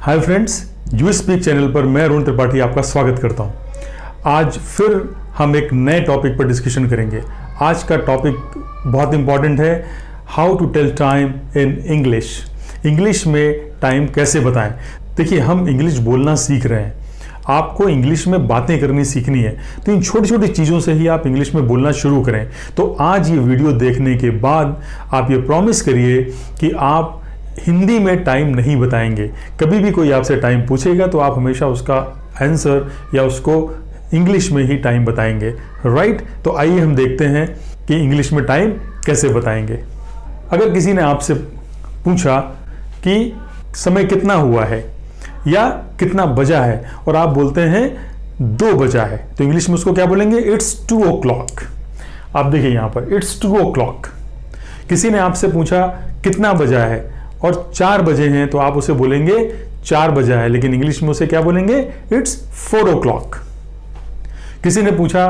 Hi friends, you speak channel पर मैं अरुण त्रिपाठी आपका स्वागत करता हूं। आज फिर हम एक नए टॉपिक पर डिस्कशन करेंगे। आज का टॉपिक बहुत इंपॉर्टेंट है, how to tell time in English. English में टाइम कैसे बताएं। देखिए, हम इंग्लिश बोलना सीख रहे हैं, आपको इंग्लिश में बातें करनी सीखनी है, तो इन छोटी छोटी चीज़ों से ही आप इंग्लिश में बोलना शुरू करें। तो आज ये वीडियो देखने के बाद आप ये प्रॉमिस करिए कि आप हिंदी में टाइम नहीं बताएंगे। कभी भी कोई आपसे टाइम पूछेगा तो आप हमेशा उसका आंसर या उसको इंग्लिश में ही टाइम बताएंगे, राइट। तो आइए हम देखते हैं कि इंग्लिश में टाइम कैसे बताएंगे। अगर किसी ने आपसे पूछा कि समय कितना हुआ है या कितना बजा है और आप बोलते हैं 2 बजा है, तो इंग्लिश में उसको क्या बोलेंगे? It's 2 o'clock। आप देखिए यहाँ पर इट्स 2 o'clock। किसी ने आपसे पूछा कितना बजा है और 4 बजे हैं, तो आप उसे बोलेंगे 4 बजा है, लेकिन इंग्लिश में उसे क्या बोलेंगे? It's 4 o'clock। किसी ने पूछा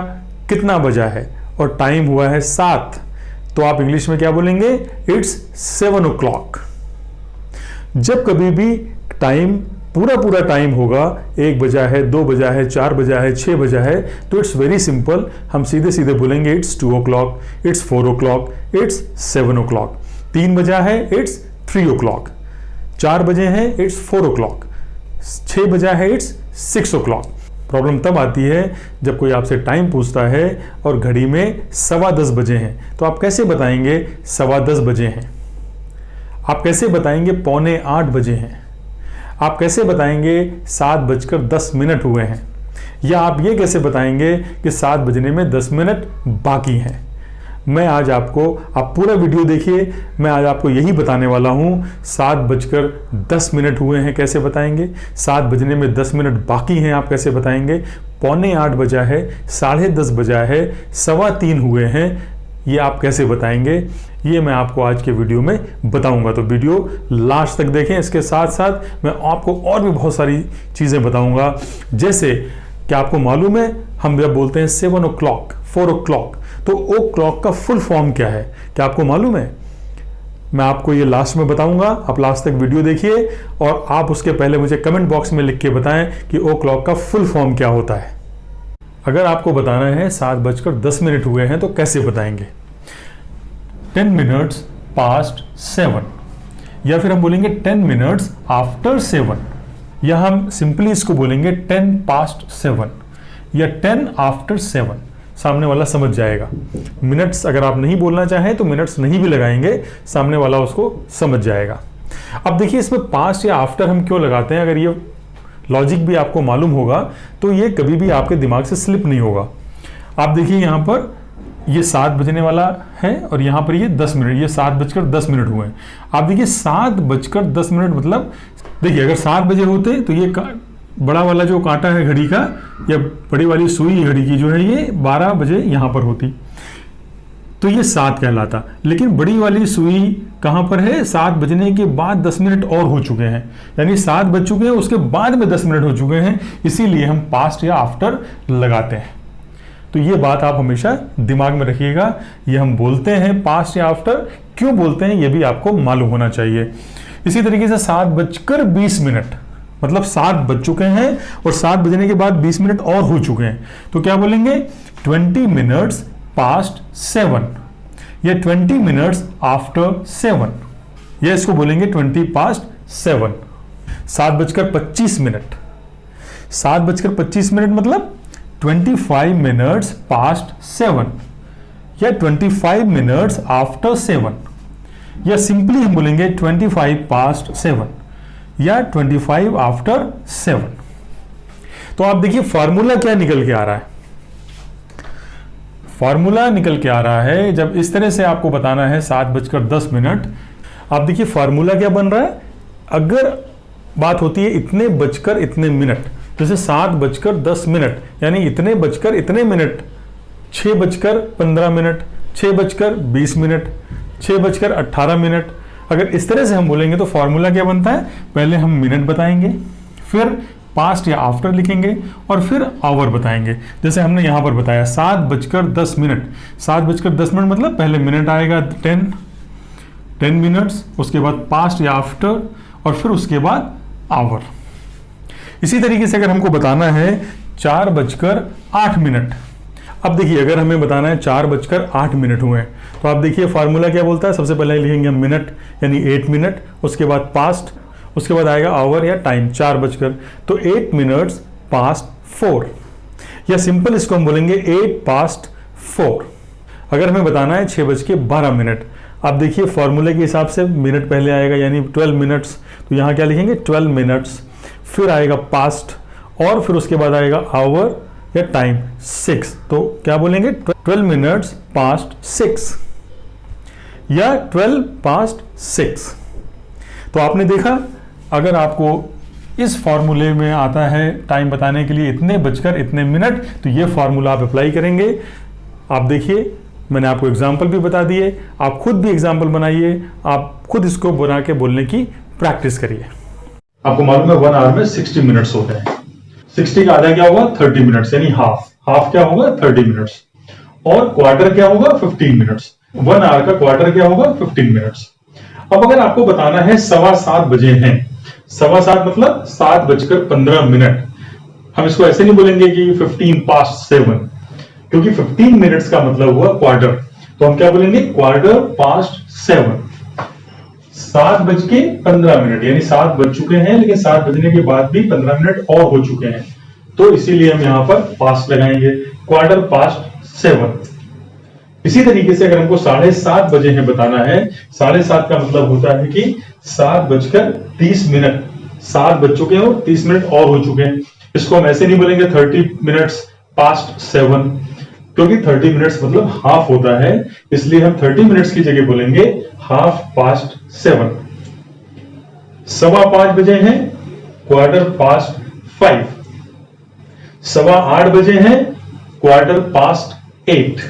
कितना बजा है और टाइम हुआ है 7, तो आप इंग्लिश में क्या बोलेंगे? It's 7 o'clock। जब कभी भी टाइम पूरा टाइम होगा, 1 बजा है, 2 बजा है, 4 बजा है, 6 बजा है, तो इट्स वेरी सिंपल, हम सीधे सीधे बोलेंगे it's 2 o'clock, it's 4 o'clock, it's 7 o'clock। 3 बजा है, इट्स 3 o'clock। 4 बजे हैं, इट्स 4 o'clock। 6 बजा है, इट्स 6 o'clock। प्रॉब्लम तब आती है जब कोई आपसे टाइम पूछता है और घड़ी में 10:15 बजे हैं, तो आप कैसे बताएंगे 10:15 बजे हैं? आप कैसे बताएंगे 7:45 बजे हैं? आप कैसे बताएंगे 7:10 हुए हैं? या आप ये कैसे बताएंगे कि 7 बजने में 10 मिनट बाकी हैं? मैं आज आपको, आप पूरा वीडियो देखिए, मैं आज आपको यही बताने वाला हूँ। 7:10 हुए हैं, कैसे बताएंगे? 7 बजने में 10 मिनट बाकी हैं, आप कैसे बताएंगे? 7:45 बजा है, 10:30 बजा है, 3:15 हुए हैं, ये आप कैसे बताएंगे? ये मैं आपको आज के वीडियो में बताऊंगा, तो वीडियो लास्ट तक देखें। इसके साथ साथ मैं आपको और भी बहुत सारी चीज़ें बताऊंगा, जैसे कि आपको मालूम है हम जब बोलते हैं 7 o'clock, 4 o'clock, तो ओ क्लॉक का फुल फॉर्म क्या है? क्या आपको मालूम है? मैं आपको ये लास्ट में बताऊंगा, आप लास्ट तक वीडियो देखिए और आप उसके पहले मुझे कमेंट बॉक्स में लिख के बताएं कि ओ क्लॉक का फुल फॉर्म क्या होता है। अगर आपको बताना है 7:10 हुए हैं, तो कैसे बताएंगे? 10 minutes past 7, या फिर हम बोलेंगे 10 minutes after 7, या हम सिंपली इसको बोलेंगे 10 past 7 या 10 after 7। सामने वाला समझ जाएगा। मिनट्स अगर आप नहीं बोलना चाहें तो मिनट्स नहीं भी लगाएंगे, सामने वाला उसको समझ जाएगा। अब देखिए, इसमें पास्ट या आफ्टर हम क्यों लगाते हैं? अगर ये लॉजिक भी आपको मालूम होगा तो ये कभी भी आपके दिमाग से स्लिप नहीं होगा। आप देखिए यहाँ पर ये 7 बजने वाला है और यहाँ पर ये 10 मिनट, ये 7:10 हुए हैं। आप देखिए 7:10 मतलब, देखिए अगर 7 बजे होते तो ये बड़ा वाला जो कांटा है घड़ी का या बड़ी वाली सुई घड़ी की जो है, ये 12 बजे यहाँ पर होती, तो ये 7 कहलाता। लेकिन बड़ी वाली सुई कहाँ पर है? 7 बजने के बाद 10 मिनट और हो चुके हैं, यानी 7 बज चुके हैं, उसके बाद में 10 मिनट हो चुके हैं, इसीलिए हम पास्ट या आफ्टर लगाते हैं। तो ये बात आप हमेशा दिमाग में रखिएगा। ये हम बोलते हैं पास्ट या आफ्टर, क्यों बोलते हैं ये भी आपको मालूम होना चाहिए। इसी तरीके से 7:20 मतलब 7 बज चुके हैं और 7 बजने के बाद 20 मिनट और हो चुके हैं, तो क्या बोलेंगे? 20 minutes past 7 या 20 minutes after 7, या इसको बोलेंगे 20 past 7। 7:25 मतलब 25 minutes past 7 या 25 minutes after 7, या सिंपली हम बोलेंगे 25 past 7 या 25 after 7। तो आप देखिए फार्मूला क्या निकल के आ रहा है। फार्मूला निकल के आ रहा है, जब इस तरह से आपको बताना है 7:10, आप देखिए फार्मूला क्या बन रहा है। अगर बात होती है इतने बजकर इतने मिनट, जैसे 7:10 यानी इतने बजकर इतने मिनट, 6:15, 6:20, 6:18। अगर इस तरह से हम बोलेंगे तो फॉर्मूला क्या बनता है? पहले हम मिनट बताएंगे, फिर पास्ट या आफ्टर लिखेंगे और फिर आवर बताएंगे। जैसे हमने यहाँ पर बताया 7:10, 7:10 मतलब पहले मिनट आएगा 10 मिनट्स, उसके बाद पास्ट या आफ्टर और फिर उसके बाद आवर। इसी तरीके से अगर हमको बताना है 4:08, अब देखिए अगर हमें बताना है 4:08 हुए हैं, तो आप देखिए फार्मूला क्या बोलता है। सबसे पहले लिखेंगे हम मिनट यानी 8 मिनट, उसके बाद पास्ट, उसके बाद आएगा आवर या टाइम 4 बजकर, तो 8 मिनट्स पास्ट 4, या सिंपल इसको हम बोलेंगे 8 पास्ट 4। अगर हमें बताना है 6:12, आप देखिए फॉर्मूले के हिसाब से मिनट पहले आएगा यानी 12 मिनट्स, तो यहाँ क्या लिखेंगे 12 मिनट्स, फिर आएगा पास्ट और फिर उसके बाद आएगा आवर या टाइम 6, तो क्या बोलेंगे 12 मिनट्स पास्ट 6 या 12 पास्ट 6। तो आपने देखा, अगर आपको इस फॉर्मूले में आता है टाइम बताने के लिए इतने बजकर इतने मिनट, तो ये फॉर्मूला आप अप्लाई करेंगे। आप देखिए मैंने आपको एग्जाम्पल भी बता दिए, आप खुद भी एग्जाम्पल बनाइए, आप खुद इसको बना के बोलने की प्रैक्टिस करिए। आपको मालूम है 1 आवर में 60 मिनट्स होते हैं, 60 का आधा क्या होगा 30 मिनट्स, यानी हाफ क्या होगा 30 मिनट्स, और क्वार्टर क्या होगा 15 मिनट्स। 1 आवर का क्वार्टर क्या होगा 15 मिनट्स। अब अगर आपको बताना है 7:15 बजे हैं, 7:15 मतलब 7:15, हम इसको ऐसे नहीं बोलेंगे कि 15 पास्ट 7, क्योंकि 15 मिनट्स का मतलब हुआ क्वार्टर, तो हम क्या बोलेंगे क्वार्टर पास्ट 7। 7:15 यानी 7 बज चुके हैं, लेकिन 7 बजने के बाद भी 15 मिनट और हो चुके हैं, तो इसीलिए हम यहां पर पास्ट लगाएंगे, क्वार्टर पास्ट 7। इसी तरीके से अगर हमको 7:30 बजे हैं बताना है, 7:30 का मतलब होता है कि 7:30, 7 बज चुके हैं और 30 मिनट और हो चुके हैं। इसको हम ऐसे नहीं बोलेंगे 30 मिनट्स पास्ट 7, क्योंकि 30 मिनट्स मतलब हाफ होता है, इसलिए हम 30 मिनट्स की जगह बोलेंगे हाफ पास्ट 7। 5:15 बजे हैं, क्वार्टर पास्ट 5। 8:15 बजे हैं, क्वार्टर पास्ट 8।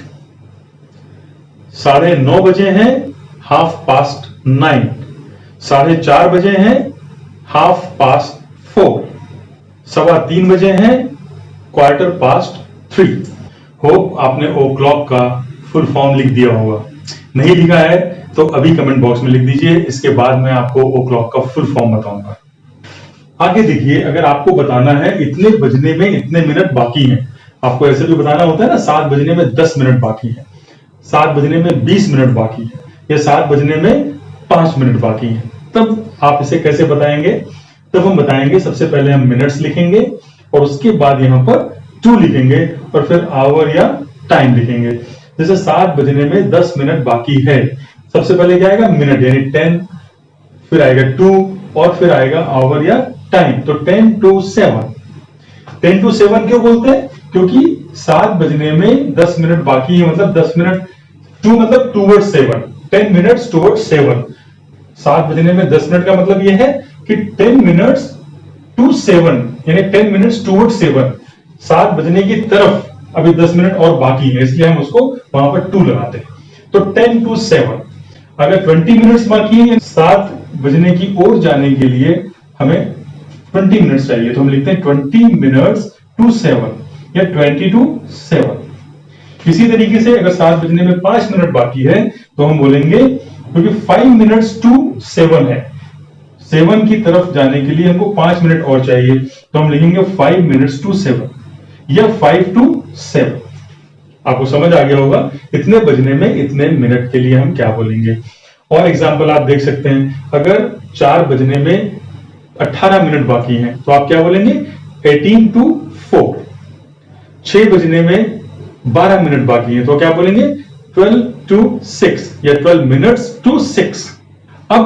9:30 बजे हैं, हाफ पास्ट 9। 4:30 बजे हैं, हाफ पास्ट 4। 3:15 बजे हैं, क्वार्टर पास्ट 3। होप आपने ओ क्लॉक का फुल फॉर्म लिख दिया होगा, नहीं लिखा है तो अभी कमेंट बॉक्स में लिख दीजिए, इसके बाद मैं आपको ओ क्लॉक का फुल फॉर्म बताऊंगा। आगे देखिए, अगर आपको बताना है इतने बजने में इतने मिनट बाकी हैं, आपको ऐसे भी बताना होता है ना, 7 बजने में 10 मिनट बाकी है, 7 बजने में 20 मिनट बाकी है, या 7 बजने में 5 मिनट बाकी है, तब आप इसे कैसे बताएंगे? तब हम बताएंगे सबसे पहले हम मिनट्स लिखेंगे और उसके बाद यहां पर 2 लिखेंगे और फिर आवर या टाइम लिखेंगे। जैसे 7 बजने में 10 मिनट बाकी है, सबसे पहले क्या आएगा मिनट यानी 10, फिर आएगा 2 और फिर आएगा आवर या टाइम, तो 10 to 7। 10 to 7 क्यों बोलते हैं? क्योंकि 7 बजने में 10 मिनट बाकी है, मतलब 10 मिनट, 2 मतलब टूवर्ड्स 7, 10 मिनट्स टूवर्ड्स 7। 7 बजने में 10 मिनट का मतलब यह है कि 10 मिनट्स टू 7 यानी 10 मिनट्स टूवर्ड्स 7, 7 बजने की तरफ अभी 10 मिनट और बाकी है, इसलिए हम उसको वहां पर 2 लगाते हैं, तो 10 to 7। अगर 20 मिनट्स बाकी है, 7 बजने की ओर जाने के लिए हमें 20 मिनट्स चाहिए, तो हम लिखते हैं 20 मिनट्स टू 7 या 20 to 7। इसी तरीके से अगर 7 बजने में 5 मिनट बाकी है, तो हम बोलेंगे, क्योंकि 5 मिनट्स टू 7 है, 7 की तरफ जाने के लिए हमको 5 मिनट और चाहिए, तो हम लिखेंगे 5 मिनट्स टू 7 या 5 to 7। आपको समझ आ गया होगा इतने बजने में इतने मिनट के लिए हम क्या बोलेंगे। और एग्जांपल आप देख सकते हैं, अगर 4 बजने में 18 मिनट बाकी हैं, तो आप क्या बोलेंगे 18 to 4। 6 बजने में 12 मिनट बाकी हैं, तो क्या बोलेंगे 12 to 6 या 12 मिनट्स टू 6। अब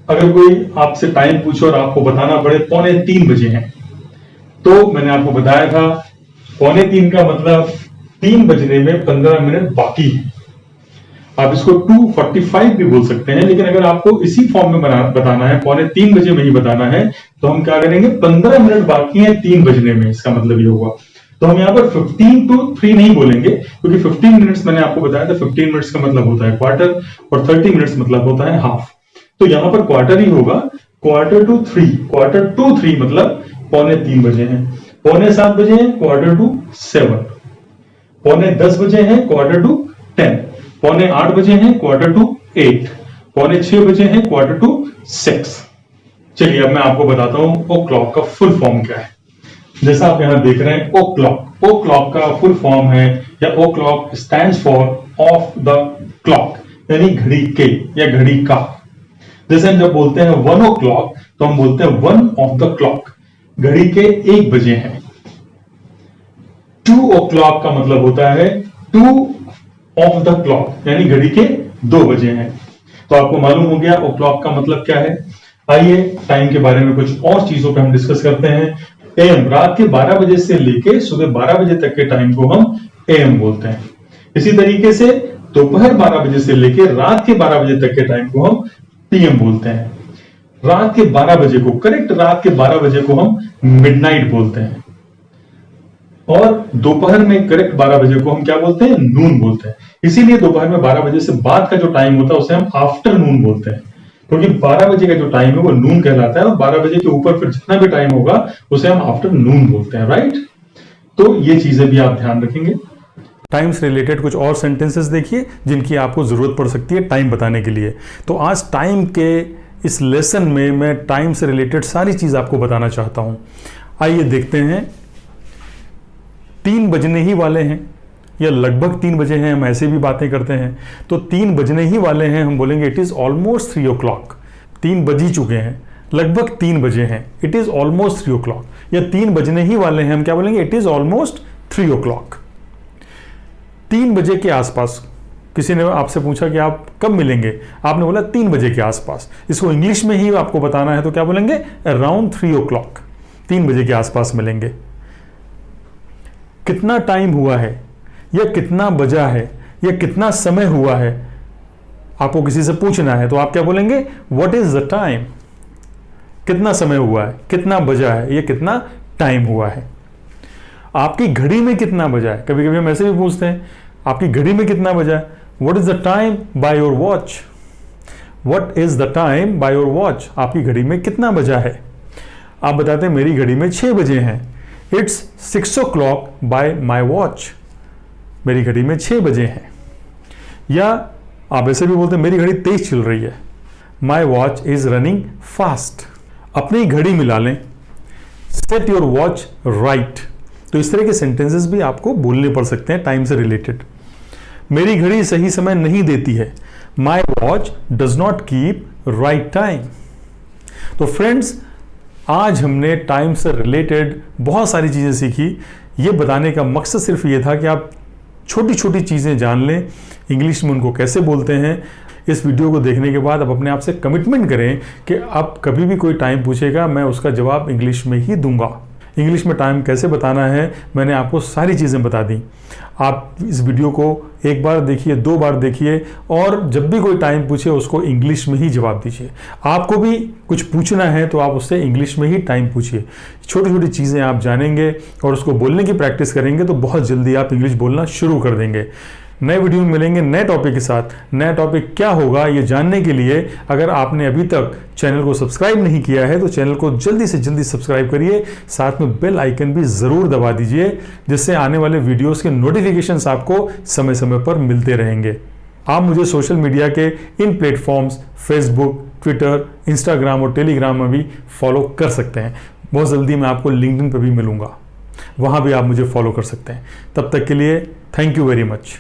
अगर कोई आपसे टाइम पूछे और आपको बताना पड़े 2:45 बजे हैं, तो मैंने आपको बताया था 2:45 का मतलब 3 बजने में 15 मिनट बाकी है। आप इसको 2:45 भी बोल सकते हैं, लेकिन अगर आपको इसी फॉर्म में बताना है, 2:45 बजे में ही बताना है, तो हम क्या करेंगे 15 मिनट बाकी है 3 बजने में, इसका मतलब ये होगा। तो हम यहाँ पर 15 to 3 नहीं बोलेंगे, क्योंकि 15 मिनट्स मैंने आपको बताया था, 15 मिनट्स का मतलब होता है क्वार्टर और 30 मिनट्स मतलब होता है हाफ, तो यहां पर क्वार्टर ही होगा, क्वार्टर टू 3। क्वार्टर टू 3 मतलब 2:45 बजे हैं, 7:15 बजे हैं, क्वार्टर टू 7। 9:10 बजे हैं, क्वार्टर टू 10। 7:45 बजे हैं, क्वार्टर टू 8। 6:45 बजे हैं, क्वार्टर टू 6। चलिए अब मैं आपको बताता हूं ओ क्लॉक का फुल फॉर्म क्या है। जैसा आप यहां देख रहे हैं ओ क्लॉक का फुल फॉर्म है या o'clock stands for of the clock, यानी घड़ी के या घड़ी का। जैसे हम जब बोलते हैं 1 o'clock तो हम बोलते हैं 1 ऑफ द क्लॉक, घड़ी के 1 बजे हैं। 2 o'clock का मतलब होता है 2 ऑफ द क्लॉक, यानी घड़ी के 2 बजे हैं। तो आपको मालूम हो गया ओ क्लॉक का मतलब क्या है। आइए टाइम के बारे में कुछ और चीजों पे हम डिस्कस करते हैं। एएम, रात के 12 बजे से लेके सुबह 12 बजे तक के टाइम को हम एएम बोलते हैं। इसी तरीके से दोपहर 12 बजे से लेके रात के 12 बजे तक के टाइम को हम पीएम बोलते हैं। रात के 12 बजे को, करेक्ट रात के 12 बजे को हम मिडनाइट बोलते हैं, और दोपहर में करेक्ट 12 बजे को हम क्या बोलते हैं, नून बोलते हैं। इसीलिए दोपहर में 12 बजे से बाद का जो टाइम होता है उसे हम आफ्टरनून बोलते हैं, क्योंकि 12 बजे का जो टाइम है वो नून कहलाता है, और 12 बजे के ऊपर फिर जितना भी टाइम होगा उसे हम आफ्टरनून बोलते हैं, राइट। तो ये चीजें भी आप ध्यान रखेंगे। टाइम से रिलेटेड कुछ और सेंटेंसेस देखिए जिनकी आपको जरूरत पड़ सकती है टाइम बताने के लिए। तो आज टाइम के इस लेसन में मैं टाइम से रिलेटेड सारी चीज आपको बताना चाहता हूं। आइए देखते हैं। 3 बजने ही वाले हैं या लगभग 3 बजे हैं, हम ऐसे भी बातें करते हैं। तो 3 बजने ही वाले हैं, हम बोलेंगे इट इज ऑलमोस्ट 3 o'clock। 3 बज ही चुके हैं, लगभग 3 बजे हैं, इट इज ऑलमोस्ट 3 o'clock। या 3 बजने ही वाले हैं, हम क्या बोलेंगे, इट इज ऑलमोस्ट 3 o'clock। 3 बजे के आसपास किसी ने आपसे पूछा कि आप कब मिलेंगे, आपने बोला 3 बजे के आसपास। इसको इंग्लिश में ही आपको बताना है तो क्या बोलेंगे, अराउंड 3 o'clock, 3 बजे के आसपास मिलेंगे। कितना टाइम हुआ है या कितना बजा है या कितना समय हुआ है, आपको किसी से पूछना है तो आप क्या बोलेंगे, व्हाट इज द टाइम। कितना समय हुआ है, कितना बजा है, या कितना टाइम हुआ है। आपकी घड़ी में कितना बजा है, कभी कभी हम ऐसे भी पूछते हैं, आपकी घड़ी में कितना बजा है, what is the time by your watch. What is the time by your watch, आपकी घड़ी में कितना बजा है। आप बताते हैं मेरी घड़ी में 6 बजे हैं, it's 6 o'clock bye my watch, मेरी घड़ी में 6 बजे हैं। या आप ऐसे भी बोलते हैं मेरी घड़ी तेज चल रही है, my watch is running fast. अपनी घड़ी मिला लें, सेट योर वॉच राइट। तो इस तरह के सेंटेंसेस भी आपको बोलने पड़ सकते हैं टाइम से रिलेटेड। मेरी घड़ी सही समय नहीं देती है, my watch does not keep right time. तो फ्रेंड्स, आज हमने टाइम से रिलेटेड बहुत सारी चीज़ें सीखी। ये बताने का मकसद सिर्फ ये था कि आप छोटी छोटी चीज़ें जान लें, इंग्लिश में उनको कैसे बोलते हैं। इस वीडियो को देखने के बाद आप अपने आप से कमिटमेंट करें कि अब कभी भी कोई टाइम पूछेगा मैं उसका जवाब इंग्लिश में ही दूंगा। इंग्लिश में टाइम कैसे बताना है मैंने आपको सारी चीज़ें बता दी। आप इस वीडियो को 1 बार देखिए, 2 बार देखिए, और जब भी कोई टाइम पूछे उसको इंग्लिश में ही जवाब दीजिए। आपको भी कुछ पूछना है तो आप उससे इंग्लिश में ही टाइम पूछिए। छोटी छोटी चीज़ें आप जानेंगे और उसको बोलने की प्रैक्टिस करेंगे तो बहुत जल्दी आप इंग्लिश बोलना शुरू कर देंगे। नए वीडियो में मिलेंगे नए टॉपिक के साथ। नया टॉपिक क्या होगा ये जानने के लिए अगर आपने अभी तक चैनल को सब्सक्राइब नहीं किया है तो चैनल को जल्दी से जल्दी सब्सक्राइब करिए, साथ में बेल आइकन भी ज़रूर दबा दीजिए, जिससे आने वाले वीडियोस के नोटिफिकेशंस आपको समय समय पर मिलते रहेंगे। आप मुझे सोशल मीडिया के इन प्लेटफॉर्म्स फेसबुक, ट्विटर, इंस्टाग्राम और टेलीग्राम में भी फॉलो कर सकते हैं। बहुत जल्दी मैं आपको लिंक्डइन पर भी मिलूंगा, वहाँ भी आप मुझे फॉलो कर सकते हैं। तब तक के लिए थैंक यू वेरी मच।